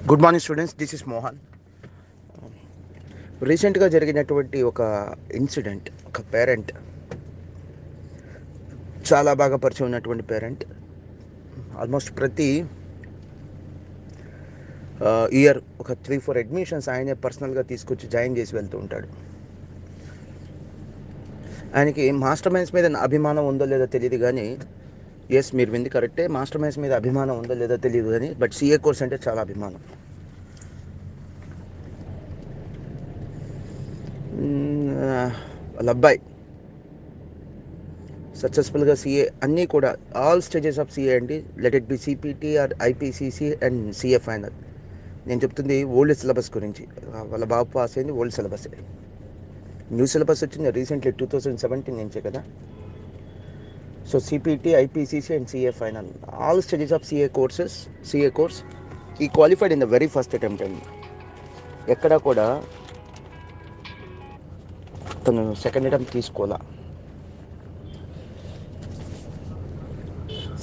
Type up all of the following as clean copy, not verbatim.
Good morning students, this is Mohan. రీసెంట్గా జరిగినటువంటి ఒక ఇన్సిడెంట్, ఒక పేరెంట్, చాలా బాగా పరిచయం ఉన్నటువంటి పేరెంట్, ఆల్మోస్ట్ ప్రతి ఇయర్ ఒక 3-4 అడ్మిషన్స్ ఆయనే పర్సనల్గా తీసుకొచ్చి జాయిన్ చేసి వెళ్తూ ఉంటాడు. ఆయనకి మాస్టర్ మైండ్స్ మీద అభిమానం ఉందో లేదో తెలియదు కానీ, ఎస్ మీరు వింది కరెక్టే, మాస్టర్ మైండ్స్ మీద అభిమానం ఉందో లేదో తెలియదు కానీ, బట్ సిఏ కోర్స్ అంటే చాలా అభిమానం. వాళ్ళ అబ్బాయి సక్సెస్ఫుల్గా సిఏ అన్నీ కూడా ఆల్ స్టేజెస్ ఆఫ్ సిఏ అండి, let it be CPT or IPCC and CA final. నేను చెప్తుంది ఓల్డ్ సిలబస్ గురించి. వాళ్ళ బాబు పాస్ అయింది ఓల్డ్ సిలబస్. న్యూ సిలబస్ వచ్చింది రీసెంట్లీ 2017 నుంచే కదా. So CPT, IPCC and CA final, all stages of CA course ఈ qualified in the very first attempt అండి. ఎక్కడా కూడా తను సెకండ్ అటెంప్ట్ తీసుకోవాలా.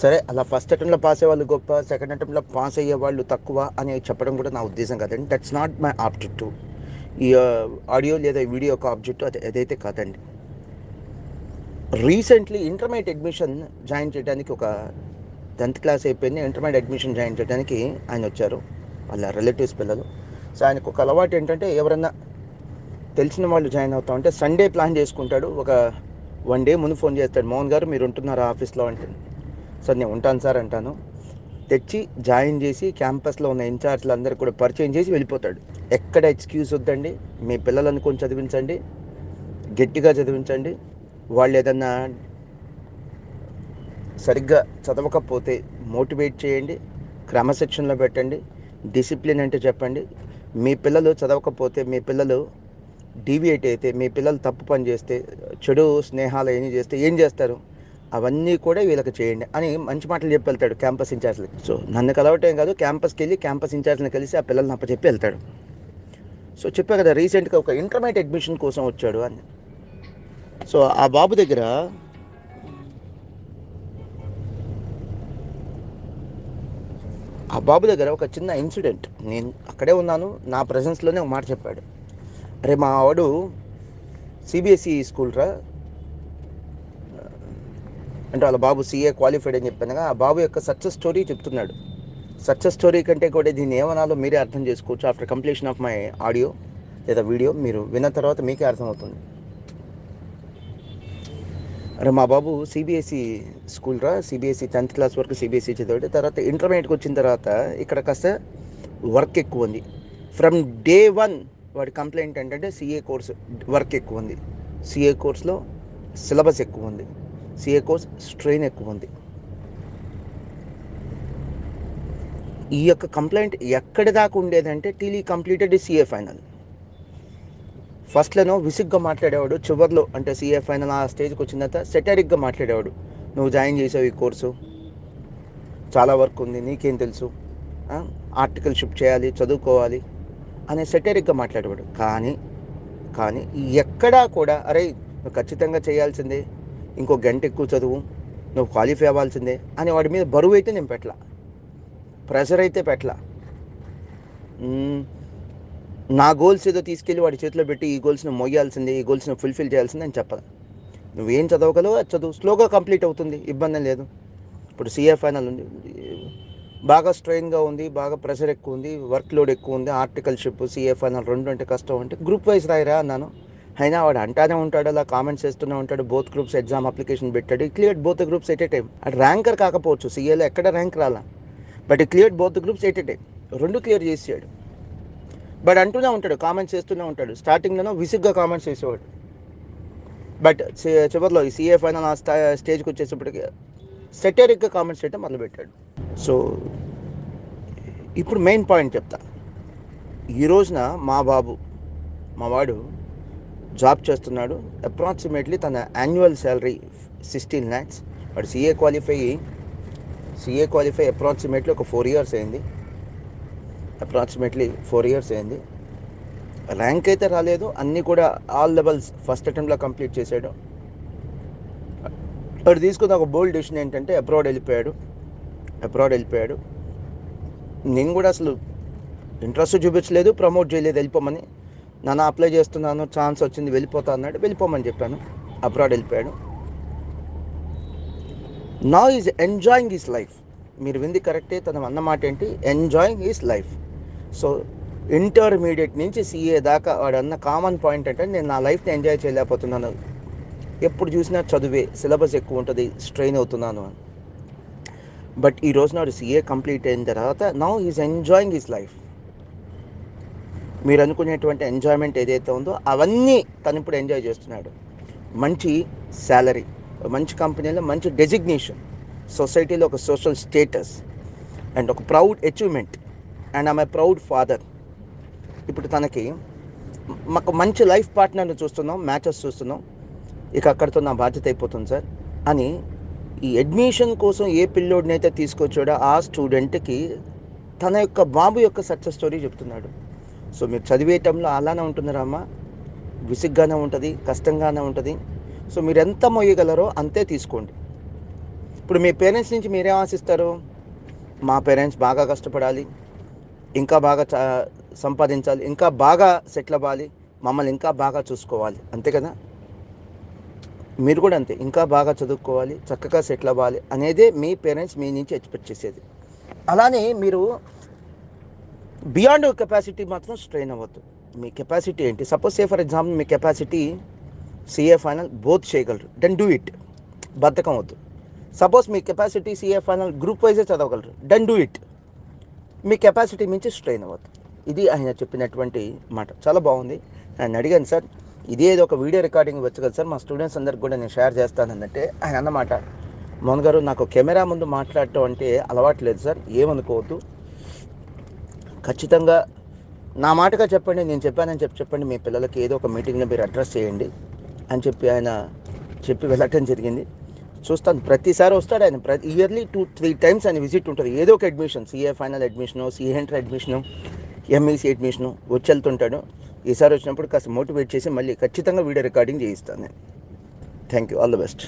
సరే, అలా ఫస్ట్ అటెంప్ట్లో పాస్ అయ్యే వాళ్ళు గొప్ప, సెకండ్ అటెంప్ట్లో పాస్ అయ్యే వాళ్ళు తక్కువ అని చెప్పడం కూడా నా ఉద్దేశం కాదండి. That's not my objective. ఈ ఆడియో లేదా వీడియో యొక్క ఆబ్జెక్టివ్ అదైతే కాదండి. రీసెంట్లీ ఇంటర్మీడియట్ అడ్మిషన్ జాయిన్ చేయడానికి, ఒక 10th క్లాస్ అయిపోయింది, ఇంటర్మీడియట్ అడ్మిషన్ జాయిన్ చేయడానికి ఆయన వచ్చారు, వాళ్ళ రిలేటివ్స్ పిల్లలు. సో ఆయనకు ఒక అలవాటు ఏంటంటే, ఎవరన్నా తెలిసిన వాళ్ళు జాయిన్ అవుతా ఉంటే సండే ప్లాన్ చేసుకుంటాడు. ఒక 1 day ముందు ఫోన్ చేస్తాడు, మోహన్ గారు మీరు ఉంటున్నారా ఆఫీస్లో అంటే. సార్ నేను ఉంటాను సార్ అంటాను. తెచ్చి జాయిన్ చేసి క్యాంపస్లో ఉన్న ఇన్ఛార్జ్లు అందరూ కూడా పరిచయం చేసి వెళ్ళిపోతాడు. ఎక్కడ ఎక్స్క్యూజ్ వద్దండి. మీ పిల్లలు అనుకొని చదివించండి, గట్టిగా చదివించండి. వాళ్ళు ఏదన్నా సరిగ్గా చదవకపోతే మోటివేట్ చేయండి, క్రమశిక్షణలో పెట్టండి, డిసిప్లిన్ అంటే చెప్పండి. మీ పిల్లలు చదవకపోతే, మీ పిల్లలు డీవియేట్ అయితే, మీ పిల్లలు తప్పు పని చేస్తే, చెడు స్నేహాలు ఏం చేస్తే ఏం చేస్తారు, అవన్నీ కూడా వీళ్ళకి చేయండి అని మంచి మాటలు చెప్పి వెళ్తాడు క్యాంపస్ ఇన్ఛార్జ్లకి. సో నన్ను కలవటం కాదు, క్యాంపస్కి వెళ్ళి క్యాంపస్ ఇన్ఛార్జ్ని కలిసి ఆ పిల్లల్ని అప్పచెప్పి వెళ్తాడు. సో చెప్పా కదా, రీసెంట్గా ఒక ఇంటర్మీడియట్ అడ్మిషన్ కోసం వచ్చాడు అని. సో ఆ బాబు దగ్గర ఒక చిన్న ఇన్సిడెంట్, నేను అక్కడే ఉన్నాను, నా ప్రజెన్స్లోనే ఒక మాట చెప్పాడు. అరే మా వాడు సిబిఎస్ఈ స్కూల్ రా అంటే, వాళ్ళ బాబు సిఏ క్వాలిఫైడ్ అని చెప్పాను. ఆ బాబు యొక్క సక్సెస్ స్టోరీ చెప్తున్నాడు. సక్సెస్ స్టోరీ కంటే కూడా దీన్ని ఏమనాలో మీరే అర్థం చేసుకోవచ్చు. After completion of my audio లేదా వీడియో మీరు విన్న తర్వాత మీకే అర్థమవుతుంది. అరే మా బాబు సిబిఎస్ఈ స్కూల్ రా, సిబిఎస్ఈ 10th క్లాస్ వరకు సిబిఎస్ఈ చదివాడు. తర్వాత ఇంటర్మీడియట్కి వచ్చిన తర్వాత ఇక్కడ కాస్త వర్క్ ఎక్కువ ఉంది. ఫ్రమ్ డే 1 వాడి కంప్లైంట్ ఏంటంటే సిఏ కోర్స్ వర్క్ ఎక్కువ ఉంది, సిఏ కోర్స్లో సిలబస్ ఎక్కువ ఉంది, సిఏ కోర్స్ స్ట్రెయిన్ ఎక్కువ ఉంది. ఈ యొక్క కంప్లైంట్ ఎక్కడి దాకా ఉండేదంటే టీలీ కంప్లీటెడ్ సిఏ ఫైనల్. ఫస్ట్లోనో విసిగ్గా మాట్లాడేవాడు, చివర్లో అంటే సిఏ ఫైనల్ ఆ స్టేజ్కి వచ్చిన తర్వాత సెటరిక్గా మాట్లాడేవాడు. నువ్వు జాయిన్ చేసావు ఈ కోర్సు, చాలా వర్క్ ఉంది, నీకేం తెలుసు, ఆర్టికల్ షిఫ్ట్ చేయాలి, చదువుకోవాలి అనే సెటరిక్గా మాట్లాడేవాడు. కానీ ఎక్కడా కూడా అరే నువ్వు ఖచ్చితంగా చేయాల్సిందే, ఇంకో గంట ఎక్కువ చదువు, నువ్వు క్వాలిఫై అవ్వాల్సిందే అని వాడి మీద బరువు అయితే నేను పెట్టలా, ప్రెషర్ అయితే పెట్టలా. నా గోల్స్ ఏదో తీసుకెళ్ళి వాడి చేతిలో పెట్టి ఈ గోల్స్ని మోయాల్సిందే, ఈ గోల్స్ని ఫుల్ఫిల్ చేయాల్సిందే అని చెప్పాలి. నువ్వేం చదవగలవు అది చదువు, స్లోగా కంప్లీట్ అవుతుంది, ఇబ్బంది లేదు. ఇప్పుడు సిఏ ఫైనల్ ఉంది, బాగా స్ట్రెయిన్గా ఉంది, బాగా ప్రెషర్ ఎక్కువ ఉంది, వర్క్ లోడ్ ఎక్కువ ఉంది, ఆర్టికల్షిప్ సిఏ ఫైనల్ 2 అంటే కష్టం అంటే గ్రూప్ వైజ్ రాయిరా అన్నాను. అయినా వాడు అంటానే ఉంటాడు, అలా కామెంట్స్ చేస్తూనే ఉంటాడు. బోత్ గ్రూప్స్ ఎగ్జామ్ అప్లికేషన్ పెట్టాడు, cleared both groups at a time. అది ర్యాంకర్ కాకపోవచ్చు, సిఏలో ఎక్కడ ర్యాంక్ రాలా, but cleared both groups at a time, 2 clear చేసాడు. బట్ అంటూనే ఉంటాడు, కామెంట్స్ చేస్తూనే ఉంటాడు. స్టార్టింగ్లోనో విసుగ్గా కామెంట్స్ చేసేవాడు, బట్ చివరిలో ఈ సిఏ ఫైనల్ ఆ స్టేజ్కి వచ్చేటప్పటికి సెటరిక్గా కామెంట్స్ చేయడం మొదలుపెట్టాడు. సో ఇప్పుడు మెయిన్ పాయింట్ చెప్తా. ఈ రోజున మా వాడు జాబ్ చేస్తున్నాడు. అప్రాక్సిమేట్లీ తన యాన్యువల్ శాలరీ 16 lakhs. వాడు సిఏ క్వాలిఫై అప్రాక్సిమేట్లీ ఒక 4 years అయింది. ర్యాంక్ అయితే రాలేదు, అన్నీ కూడా ఆల్ లెవెల్స్ ఫస్ట్ అటెంప్ట్లో కంప్లీట్ చేశాడు. వాడు తీసుకున్న ఒక బోల్డ్ డెసిషన్ ఏంటంటే అబ్రాడ్ వెళ్ళిపోయాడు. నేను కూడా అసలు ఇంట్రెస్ట్ చూపించలేదు, ప్రమోట్ చేయలేదు, వెళ్ళిపోమని. నాన్న అప్లై చేస్తున్నాను, ఛాన్స్ వచ్చింది, వెళ్ళిపోతా అన్నాడు, వెళ్ళిపోమని చెప్పాను. అబ్రాడ్ వెళ్ళిపోయాడు. Now is enjoying his life. మీరు వింది కరెక్టే. తన అన్నమాట ఏంటి? Enjoying his life. So intermediate నుంచి CA దాకా వాడు అన్న కామన్ పాయింట్ అంటే, నేను నా లైఫ్ని ఎంజాయ్ చేయలేకపోతున్నాను, ఎప్పుడు చూసినా చదువే, సిలబస్ ఎక్కువ ఉంటుంది, స్ట్రెయిన్ అవుతున్నాను అని. బట్ ఈ రోజు నాడు CA కంప్లీట్ అయిన తర్వాత now is enjoying his life. మీరు అనుకునేటువంటి ఎంజాయ్మెంట్ ఏదైతే ఉందో అవన్నీ తను ఇప్పుడు ఎంజాయ్ చేస్తున్నాడు. మంచి శాలరీ, మంచి కంపెనీలో మంచి డెసిగ్నేషన్, సొసైటీలో ఒక సోషల్ స్టేటస్ అండ్ ఒక proud achievement, and I'm a proud father. ఇప్పుడు తనకి మాకు మంచి లైఫ్ పార్ట్నర్ని చూస్తున్నాం, మ్యాచెస్ చూస్తున్నాం, ఇక అక్కడితో నా బాధ్యత అయిపోతుంది సార్ అని ఈ అడ్మిషన్ కోసం ఏ పిల్లోడినైతే తీసుకొచ్చాడో ఆ స్టూడెంట్కి తన యొక్క బాబు యొక్క సక్సెస్ స్టోరీ చెప్తున్నాడు. సో మీరు చదివేయటంలో అలానే ఉంటున్నారమ్మా, విసిగ్గానే ఉంటుంది, కష్టంగానే ఉంటుంది. సో మీరు ఎంత మోయగలరో అంతే తీసుకోండి. ఇప్పుడు మీ పేరెంట్స్ నుంచి మీరేం ఆశిస్తారు? మా పేరెంట్స్ బాగా కష్టపడాలి, ఇంకా బాగా సంపాదించాలి, ఇంకా బాగా సెటిల్ అవ్వాలి, మమ్మల్ని ఇంకా బాగా చూసుకోవాలి, అంతే కదా? మీరు కూడా అంతే, ఇంకా బాగా చదువుకోవాలి, చక్కగా సెటిల్ అవ్వాలి అనేదే మీ పేరెంట్స్ మీ నుంచి ఎక్స్పెక్ట్ చేసేది. అలానే మీరు బియాండ్ కెపాసిటీ మాత్రం స్ట్రెయిన్ అవ్వద్దు. మీ కెపాసిటీ ఏంటి? సపోజ్ ఫర్ ఎగ్జాంపుల్ మీ కెపాసిటీ CA ఫైనల్ బోత్ చేయగలరు, డెన్ డూ ఇట్. బద్ధకం వద్దు. సపోజ్ మీ కెపాసిటీ CA ఫైనల్ గ్రూప్ వైజే చదవగలరు, డెన్ డూ ఇట్. మీ కెపాసిటీ మించి స్ట్రెయిన్ అవ్వద్దు. ఇది ఆయన చెప్పినటువంటి మాట. చాలా బాగుంది. ఆయన అడిగాను, సార్ ఇదేదో ఒక వీడియో రికార్డింగ్ వచ్చు కదా సార్, మా స్టూడెంట్స్ అందరికి కూడా నేను షేర్ చేస్తానంటే ఆయన అన్నమాట, మోహన్ గారు నాకు కెమెరా ముందు మాట్లాడటం అంటే అలవాటు లేదు సార్, ఏమనుకోవద్దు, ఖచ్చితంగా నా మాటగా చెప్పండి, నేను చెప్పానని చెప్పండి, మీ పిల్లలకి ఏదో ఒక మీటింగ్లో మీరు అడ్రస్ చేయండి అని చెప్పి ఆయన చెప్పి వెళ్ళటం జరిగింది. చూస్తాను, ప్రతిసారి వస్తాడు ఆయన, ఇయర్లీ 2-3 టైమ్స్ ఆయన విజిట్ ఉంటుంది. ఏదో ఒక admission, CA final admission, CA enter admission, MEC admission వచ్చి వెళ్తుంటాడు. ఈసారి వచ్చినప్పుడు కాస్త మోటివేట్ చేసి మళ్ళీ ఖచ్చితంగా వీడియో రికార్డింగ్ చేయిస్తాను నేను. Thank you, all the best.